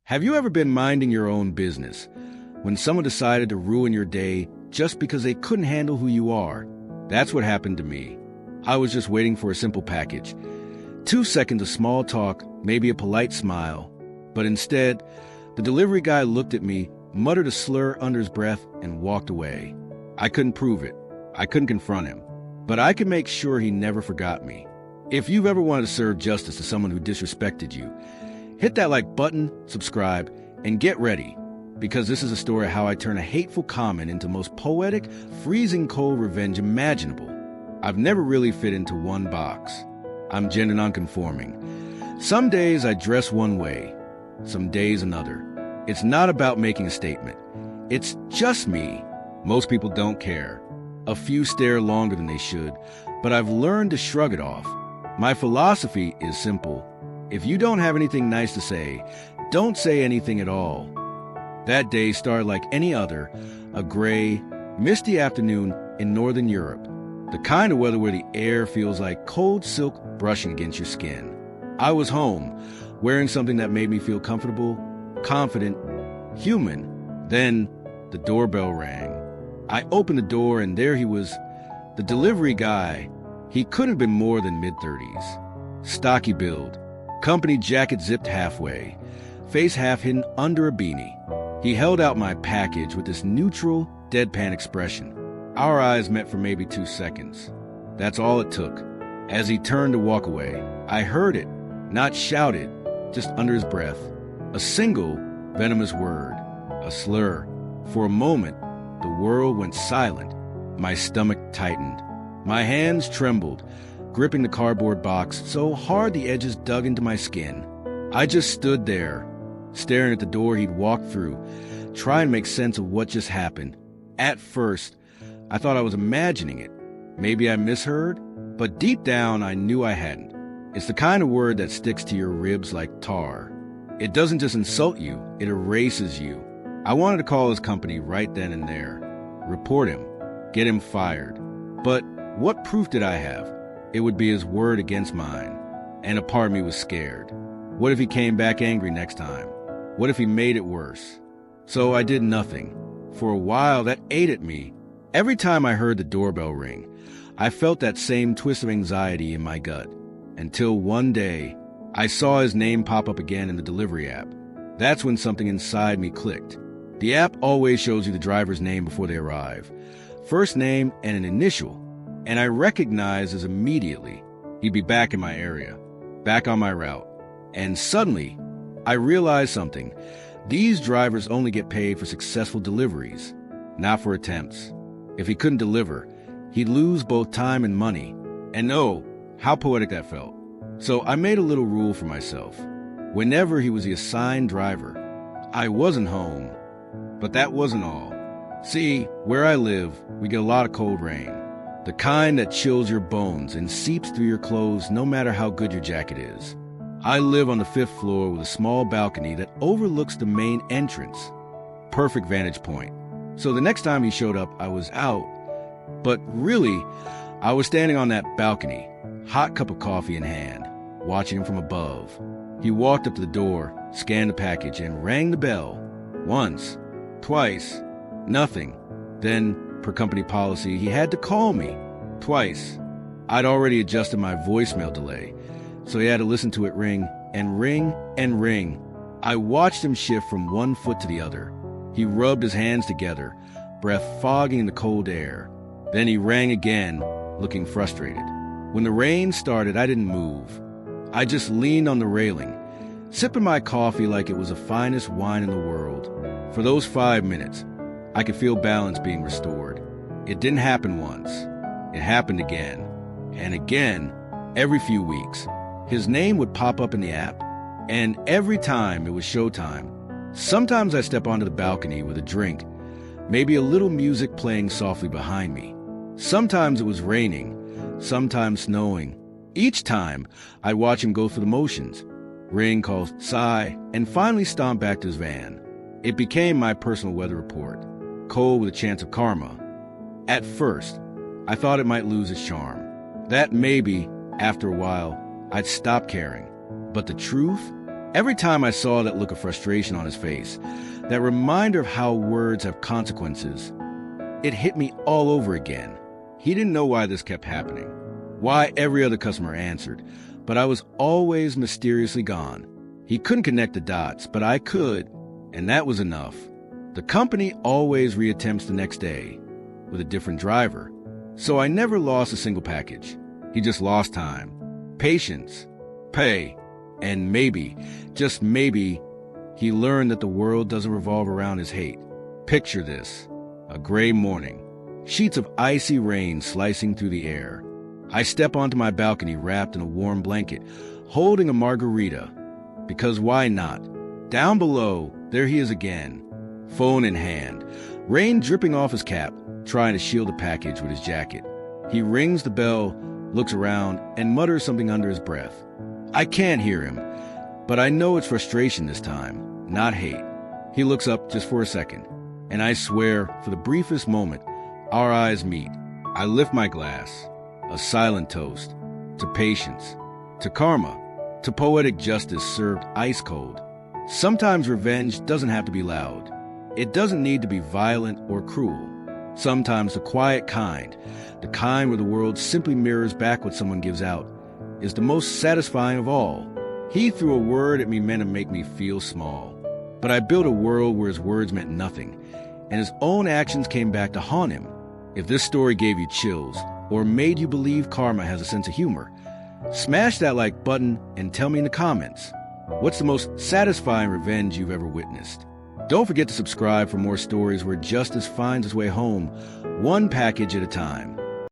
Have you ever been minding your own business when someone decided to ruin your day just because they couldn't handle who you are? That's what happened to me. I was just waiting for a simple package. 2 seconds of small talk, maybe a polite smile. But instead, the delivery guy looked at me, muttered a slur under his breath, and walked away. I couldn't prove it. I couldn't confront him. But I could make sure he never forgot me. If you've ever wanted to serve justice to someone who disrespected you, hit that like button, subscribe, and get ready, because this is a story of how I turn a hateful comment into most poetic, freezing cold revenge imaginable. I've never really fit into one box. I'm gender nonconforming. Some days I dress one way, some days another. It's not about making a statement. It's just me. Most people don't care. A few stare longer than they should, but I've learned to shrug it off. My philosophy is simple. If you don't have anything nice to say, don't say anything at all. That day started like any other, a gray, misty afternoon in Northern Europe. The kind of weather where the air feels like cold silk brushing against your skin. I was home, wearing something that made me feel comfortable, confident, human. Then the doorbell rang. I opened the door and there he was, the delivery guy. He couldn't have been more than mid-30s. Stocky build, company jacket zipped halfway, face half hidden under a beanie. He held out my package with this neutral, deadpan expression. Our eyes met for maybe 2 seconds. That's all it took. As he turned to walk away, I heard it, not shouted, just under his breath. A single, venomous word, a slur. For a moment, the world went silent. My stomach tightened. My hands trembled, gripping the cardboard box so hard the edges dug into my skin. I just stood there, staring at the door he'd walked through, trying to make sense of what just happened. At first, I thought I was imagining it. Maybe I misheard, but deep down I knew I hadn't. It's the kind of word that sticks to your ribs like tar. It doesn't just insult you, it erases you. I wanted to call his company right then and there, report him, get him fired. But what proof did I have? It would be his word against mine. And a part of me was scared. What if he came back angry next time? What if he made it worse? So I did nothing. For a while, that ate at me. Every time I heard the doorbell ring, I felt that same twist of anxiety in my gut. Until one day, I saw his name pop up again in the delivery app. That's when something inside me clicked. The app always shows you the driver's name before they arrive. First name and an initial. And I recognized as immediately he'd be back in my area, back on my route. And suddenly, I realized something. These drivers only get paid for successful deliveries, not for attempts. If he couldn't deliver, he'd lose both time and money. And oh, how poetic that felt. So I made a little rule for myself. Whenever he was the assigned driver, I wasn't home. But that wasn't all. See, where I live, we get a lot of cold rain. The kind that chills your bones and seeps through your clothes no matter how good your jacket is. I live on the 5th floor with a small balcony that overlooks the main entrance. Perfect vantage point. So the next time he showed up, I was out. But really, I was standing on that balcony, hot cup of coffee in hand, watching him from above. He walked up to the door, scanned the package, and rang the bell. Once, twice, nothing. Then, per company policy, he had to call me. Twice. I'd already adjusted my voicemail delay, so he had to listen to it ring and ring and ring. I watched him shift from one foot to the other. He rubbed his hands together, breath fogging in the cold air. Then he rang again, looking frustrated. When the rain started, I didn't move. I just leaned on the railing, sipping my coffee like it was the finest wine in the world. For those 5 minutes, I could feel balance being restored. It didn't happen once. It happened again. And again, every few weeks. His name would pop up in the app. And every time it was showtime. Sometimes I'd step onto the balcony with a drink, maybe a little music playing softly behind me. Sometimes it was raining, sometimes snowing. Each time, I'd watch him go through the motions. Ring, call, sigh, and finally stomp back to his van. It became my personal weather report. Cold with a chance of karma. At first, I thought it might lose its charm. That maybe, after a while, I'd stop caring. But the truth, Every time I saw that look of frustration on his face, that reminder of how words have consequences, it hit me all over again. He didn't know why this kept happening, why every other customer answered, but I was always mysteriously gone. He couldn't connect the dots, but I could, and that was enough. The company always reattempts the next day with a different driver, so I never lost a single package. He just lost time, patience, pay, and maybe, just maybe, he learned that the world doesn't revolve around his hate. Picture this: a gray morning, sheets of icy rain slicing through the air. I step onto my balcony wrapped in a warm blanket, holding a margarita. Because why not? Down below, there he is again, phone in hand, rain dripping off his cap, trying to shield the package with his jacket. He rings the bell, looks around, and mutters something under his breath. I can't hear him, but I know it's frustration this time, not hate. He looks up just for a second, and I swear, for the briefest moment, our eyes meet. I lift my glass, a silent toast, to patience, to karma, to poetic justice served ice cold. Sometimes revenge doesn't have to be loud. It doesn't need to be violent or cruel. Sometimes the quiet kind, the kind where the world simply mirrors back what someone gives out, is the most satisfying of all. He threw a word at me meant to make me feel small. But I built a world where his words meant nothing, and his own actions came back to haunt him. If this story gave you chills, or made you believe karma has a sense of humor, smash that like button and tell me in the comments, what's the most satisfying revenge you've ever witnessed? Don't forget to subscribe for more stories where justice finds its way home, one package at a time.